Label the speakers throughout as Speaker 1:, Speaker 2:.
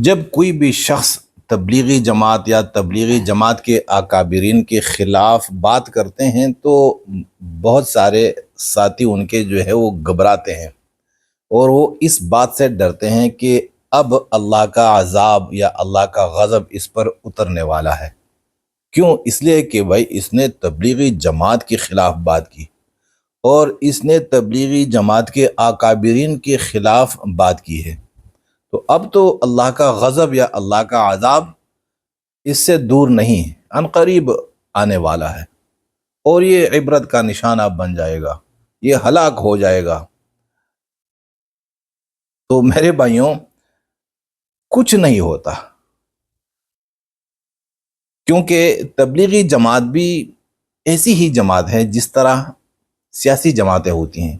Speaker 1: جب کوئی بھی شخص تبلیغی جماعت یا تبلیغی جماعت کے اکابرین کے خلاف بات کرتے ہیں تو بہت سارے ساتھی ان کے جو ہے وہ گھبراتے ہیں، اور وہ اس بات سے ڈرتے ہیں کہ اب اللہ کا عذاب یا اللہ کا غضب اس پر اترنے والا ہے۔ کیوں؟ اس لیے کہ بھائی اس نے تبلیغی جماعت کے خلاف بات کی، اور اس نے تبلیغی جماعت کے اکابرین کے خلاف بات کی ہے، تو اب تو اللہ کا غضب یا اللہ کا عذاب اس سے دور نہیں، عنقریب آنے والا ہے، اور یہ عبرت کا نشانہ بن جائے گا، یہ ہلاک ہو جائے گا۔ تو میرے بھائیوں، کچھ نہیں ہوتا، کیونکہ تبلیغی جماعت بھی ایسی ہی جماعت ہے جس طرح سیاسی جماعتیں ہوتی ہیں،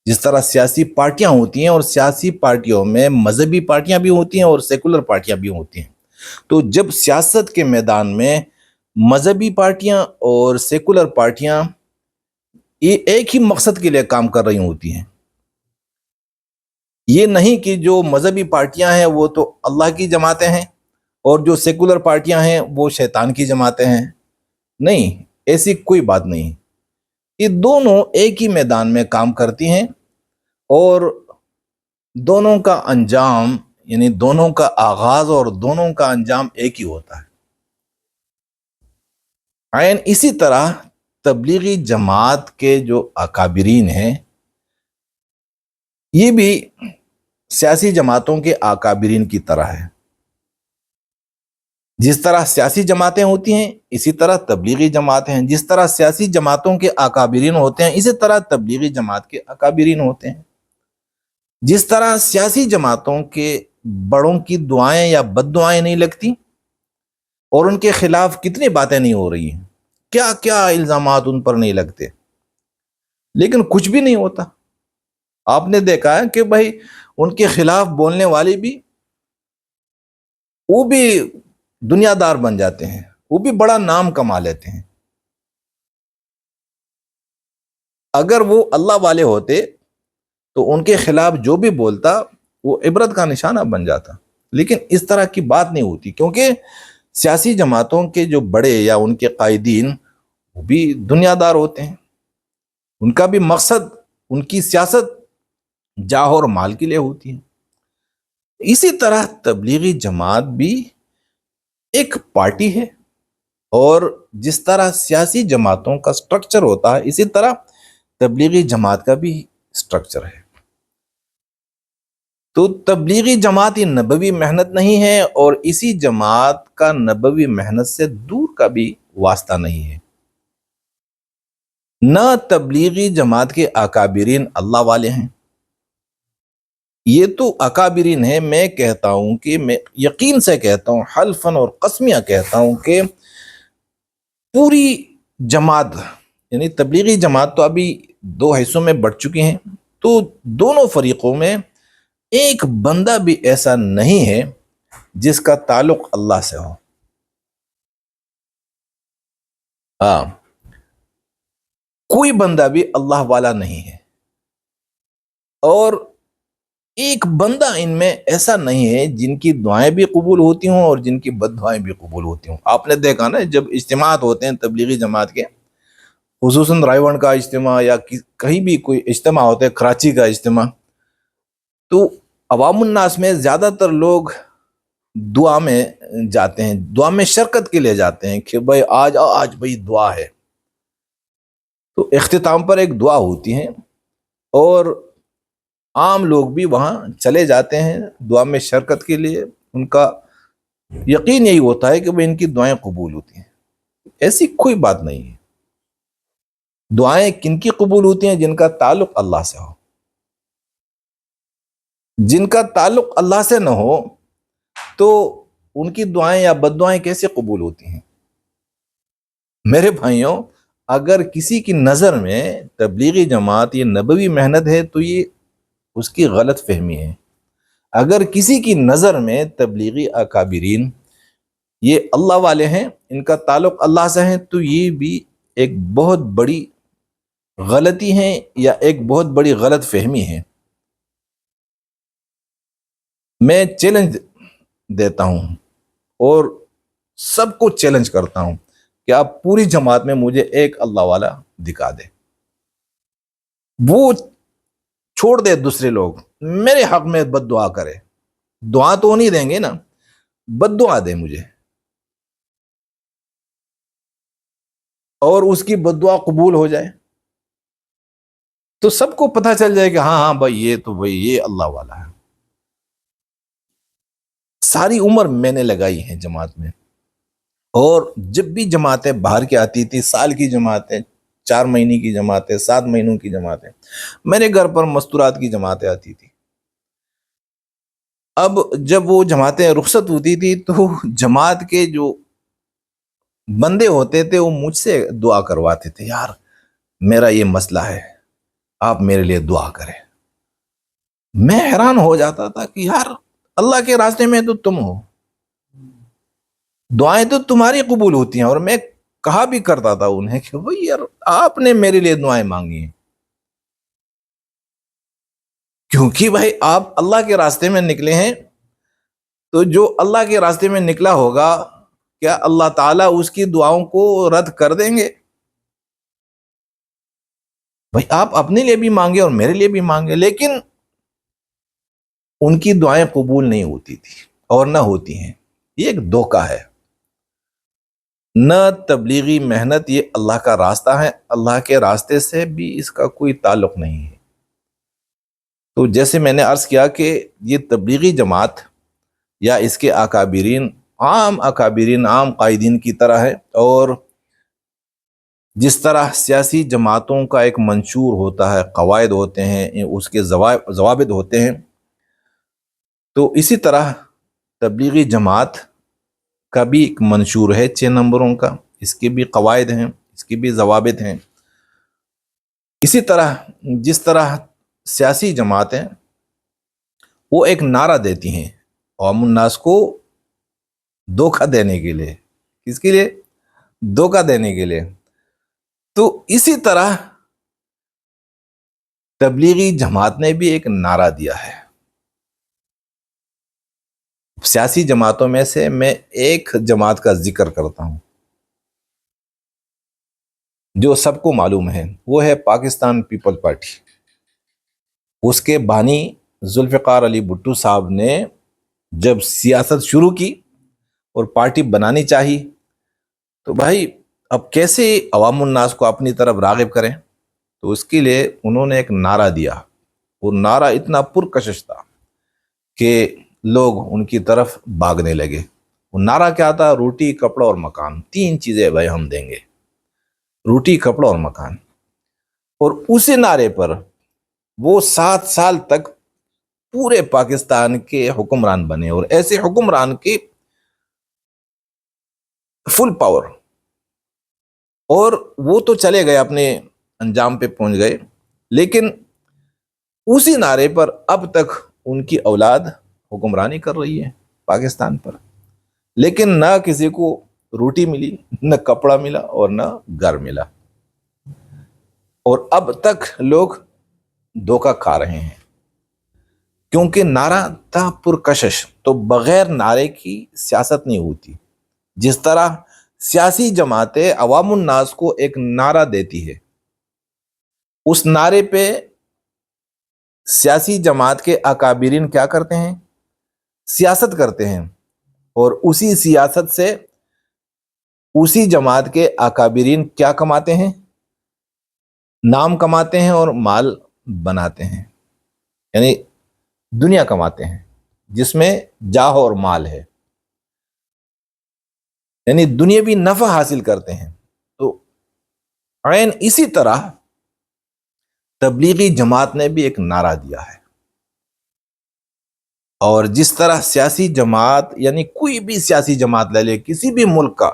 Speaker 1: جس طرح سیاسی پارٹیاں ہوتی ہیں، اور سیاسی پارٹیوں میں مذہبی پارٹیاں بھی ہوتی ہیں اور سیکولر پارٹیاں بھی ہوتی ہیں۔ تو جب سیاست کے میدان میں مذہبی پارٹیاں اور سیکولر پارٹیاں یہ ایک ہی مقصد کے لیے کام کر رہی ہوتی ہیں، یہ نہیں کہ جو مذہبی پارٹیاں ہیں وہ تو اللہ کی جماعتیں ہیں اور جو سیکولر پارٹیاں ہیں وہ شیطان کی جماعتیں ہیں، نہیں، ایسی کوئی بات نہیں۔ یہ دونوں ایک ہی میدان میں کام کرتی ہیں، اور دونوں کا انجام، یعنی دونوں کا آغاز اور دونوں کا انجام ایک ہی ہوتا ہے۔ عین اسی طرح تبلیغی جماعت کے جو اکابرین ہیں، یہ بھی سیاسی جماعتوں کے اکابرین کی طرح ہے۔ جس طرح سیاسی جماعتیں ہوتی ہیں اسی طرح تبلیغی جماعتیں ہیں، جس طرح سیاسی جماعتوں کے اکابرین ہوتے ہیں اسی طرح تبلیغی جماعت کے اکابرین ہوتے ہیں۔ جس طرح سیاسی جماعتوں کے بڑوں کی دعائیں یا بد دعائیں نہیں لگتی، اور ان کے خلاف کتنی باتیں نہیں ہو رہی ہیں، کیا کیا الزامات ان پر نہیں لگتے، لیکن کچھ بھی نہیں ہوتا۔ آپ نے دیکھا ہے کہ بھائی ان کے خلاف بولنے والے بھی، وہ بھی دنیا دار بن جاتے ہیں، وہ بھی بڑا نام کما لیتے ہیں۔ اگر وہ اللہ والے ہوتے تو ان کے خلاف جو بھی بولتا وہ عبرت کا نشانہ بن جاتا، لیکن اس طرح کی بات نہیں ہوتی، کیونکہ سیاسی جماعتوں کے جو بڑے یا ان کے قائدین وہ بھی دنیا دار ہوتے ہیں، ان کا بھی مقصد، ان کی سیاست جاہ اور مال کے لیے ہوتی ہے۔ اسی طرح تبلیغی جماعت بھی ایک پارٹی ہے، اور جس طرح سیاسی جماعتوں کا سٹرکچر ہوتا ہے اسی طرح تبلیغی جماعت کا بھی سٹرکچر ہے۔ تو تبلیغی جماعت یہ نبوی محنت نہیں ہے، اور اسی جماعت کا نبوی محنت سے دور کا بھی واسطہ نہیں ہے۔ نہ تبلیغی جماعت کے اکابرین اللہ والے ہیں، یہ تو اکابرین ہیں۔ میں کہتا ہوں کہ میں یقین سے کہتا ہوں، حلفاً اور قسمیہ کہتا ہوں کہ پوری جماعت، یعنی تبلیغی جماعت تو ابھی دو حصوں میں بٹ چکی ہیں، تو دونوں فریقوں میں ایک بندہ بھی ایسا نہیں ہے جس کا تعلق اللہ سے ہو۔ ہاں، کوئی بندہ بھی اللہ والا نہیں ہے، اور ایک بندہ ان میں ایسا نہیں ہے جن کی دعائیں بھی قبول ہوتی ہوں اور جن کی بد دعائیں بھی قبول ہوتی ہوں۔ آپ نے دیکھا نا، جب اجتماعات ہوتے ہیں تبلیغی جماعت کے، خصوصاً رائیونڈ کا اجتماع یا کہیں بھی کوئی اجتماع ہوتے ہیں، کراچی کا اجتماع، تو عوام الناس میں زیادہ تر لوگ دعا میں جاتے ہیں، دعا میں شرکت کے لیے جاتے ہیں کہ بھائی آج بھائی دعا ہے، تو اختتام پر ایک دعا ہوتی ہے، اور عام لوگ بھی وہاں چلے جاتے ہیں دعا میں شرکت کے لیے۔ ان کا یقین یہی ہوتا ہے کہ وہ ان کی دعائیں قبول ہوتی ہیں۔ ایسی کوئی بات نہیں ہے۔ دعائیں کن کی قبول ہوتی ہیں؟ جن کا تعلق اللہ سے ہو۔ جن کا تعلق اللہ سے نہ ہو تو ان کی دعائیں یا بد دعائیں کیسے قبول ہوتی ہیں؟ میرے بھائیوں، اگر کسی کی نظر میں تبلیغی جماعت یہ نبوی محنت ہے تو یہ اس کی غلط فہمی ہے۔ اگر کسی کی نظر میں تبلیغی اکابرین یہ اللہ والے ہیں، ان کا تعلق اللہ سے ہے، تو یہ بھی ایک بہت بڑی غلطی ہے یا ایک بہت بڑی غلط فہمی ہے۔ میں چیلنج دیتا ہوں اور سب کو چیلنج کرتا ہوں کہ آپ پوری جماعت میں مجھے ایک اللہ والا دکھا دے، وہ چھوڑ دے دوسرے لوگ، میرے حق میں بد دعا کرے، دعا تو نہیں دیں گے نا، بد دعا دے مجھے، اور اس کی بد دعا قبول ہو جائے تو سب کو پتہ چل جائے کہ ہاں ہاں بھائی یہ تو بھائی یہ اللہ والا ہے۔ ساری عمر میں نے لگائی ہے جماعت میں، اور جب بھی جماعتیں باہر کی آتی تھی، سال کی جماعتیں، 4 مہینے کی جماعتیں، 7 مہینوں کی جماعتیں، میرے گھر پر مستورات کی جماعتیں آتی تھی۔ اب جب وہ جماعتیں رخصت ہوتی تھی تو جماعت کے جو بندے ہوتے تھے وہ مجھ سے دعا کرواتے تھے، یار میرا یہ مسئلہ ہے، آپ میرے لیے دعا کریں۔ میں حیران ہو جاتا تھا کہ یار اللہ کے راستے میں تو تم ہو، دعائیں تو تمہاری قبول ہوتی ہیں، اور میں کہا بھی کرتا تھا انہیں کہ بھئی یار آپ نے میرے لیے دعائیں مانگی ہیں، کیونکہ بھائی آپ اللہ کے راستے میں نکلے ہیں، تو جو اللہ کے راستے میں نکلا ہوگا کیا اللہ تعالیٰ اس کی دعاؤں کو رد کر دیں گے؟ بھائی آپ اپنے لیے بھی مانگے اور میرے لیے بھی مانگے، لیکن ان کی دعائیں قبول نہیں ہوتی تھی اور نہ ہوتی ہیں۔ یہ ایک دھوکہ ہے، نہ تبلیغی محنت یہ اللہ کا راستہ ہے، اللہ کے راستے سے بھی اس کا کوئی تعلق نہیں ہے۔ تو جیسے میں نے عرض کیا کہ یہ تبلیغی جماعت یا اس کے اکابرین عام قائدین کی طرح ہے، اور جس طرح سیاسی جماعتوں کا ایک منشور ہوتا ہے، قواعد ہوتے ہیں، اس کے ضوابط ہوتے ہیں، تو اسی طرح تبلیغی جماعت کا بھی ایک منشور ہے 6 نمبروں کا، اس کے بھی قواعد ہیں، اس کے بھی ضوابط ہیں۔ اسی طرح جس طرح سیاسی جماعتیں وہ ایک نعرہ دیتی ہیں عوام الناس کو دھوکہ دینے کے لیے، کس کے لیے؟ دھوکہ دینے کے لیے، تو اسی طرح تبلیغی جماعت نے بھی ایک نعرہ دیا ہے۔ سیاسی جماعتوں میں سے میں ایک جماعت کا ذکر کرتا ہوں جو سب کو معلوم ہے، وہ ہے پاکستان پیپل پارٹی۔ اس کے بانی ذوالفقار علی بھٹو صاحب نے جب سیاست شروع کی اور پارٹی بنانی چاہی تو بھائی اب کیسے عوام الناس کو اپنی طرف راغب کریں، تو اس کے لیے انہوں نے ایک نعرہ دیا، وہ نعرہ اتنا پرکشش تھا کہ لوگ ان کی طرف بھاگنے لگے۔ وہ نعرہ کیا تھا؟ روٹی، کپڑا اور مکان، 3 چیزیں بھائی ہم دیں گے، روٹی، کپڑا اور مکان۔ اور اسی نعرے پر وہ 7 سال تک پورے پاکستان کے حکمران بنے، اور ایسے حکمران کی فل پاور، اور وہ تو چلے گئے، اپنے انجام پہ پہنچ گئے، لیکن اسی نعرے پر اب تک ان کی اولاد حکمرانی کر رہی ہے پاکستان پر، لیکن نہ کسی کو روٹی ملی، نہ کپڑا ملا اور نہ گھر ملا، اور اب تک لوگ دھوکہ کھا رہے ہیں، کیونکہ نعرہ تھا پرکشش۔ تو بغیر نعرے کی سیاست نہیں ہوتی۔ جس طرح سیاسی جماعتیں عوام الناس کو ایک نعرہ دیتی ہے، اس نعرے پہ سیاسی جماعت کے اکابرین کیا کرتے ہیں؟ سیاست کرتے ہیں، اور اسی سیاست سے اسی جماعت کے اکابرین کیا کماتے ہیں؟ نام کماتے ہیں اور مال بناتے ہیں، یعنی دنیا کماتے ہیں جس میں جاہ اور مال ہے، یعنی دنیاوی نفع حاصل کرتے ہیں۔ تو عین اسی طرح تبلیغی جماعت نے بھی ایک نعرہ دیا ہے، اور جس طرح سیاسی جماعت، یعنی کوئی بھی سیاسی جماعت لے لے، کسی بھی ملک کا،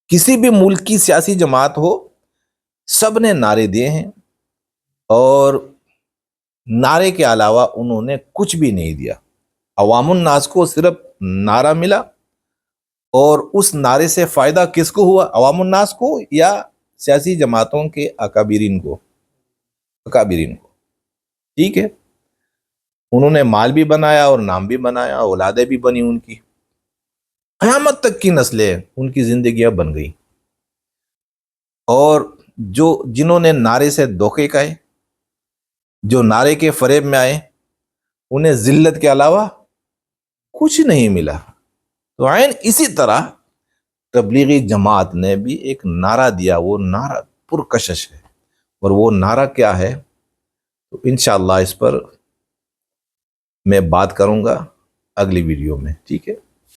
Speaker 1: کسی بھی ملک کی سیاسی جماعت ہو، سب نے نعرے دیے ہیں، اور نعرے کے علاوہ انہوں نے کچھ بھی نہیں دیا۔ عوام الناس کو صرف نعرہ ملا، اور اس نعرے سے فائدہ کس کو ہوا؟ عوام الناس کو یا سیاسی جماعتوں کے اکابرین کو؟ ٹھیک ہے۔ انہوں نے مال بھی بنایا اور نام بھی بنایا، اولادیں بھی بنی ان کی، قیامت تک کی نسلیں ان کی زندگیاں بن گئی۔ اور جنہوں نے نعرے سے دھوکے کھائے، جو نعرے کے فریب میں آئے، انہیں ذلت کے علاوہ کچھ نہیں ملا۔ تو عین اسی طرح تبلیغی جماعت نے بھی ایک نعرہ دیا، وہ نعرہ پرکشش ہے، اور وہ نعرہ کیا ہے تو انشاءاللہ اس پر میں بات کروں گا اگلی ویڈیو میں، ٹھیک ہے۔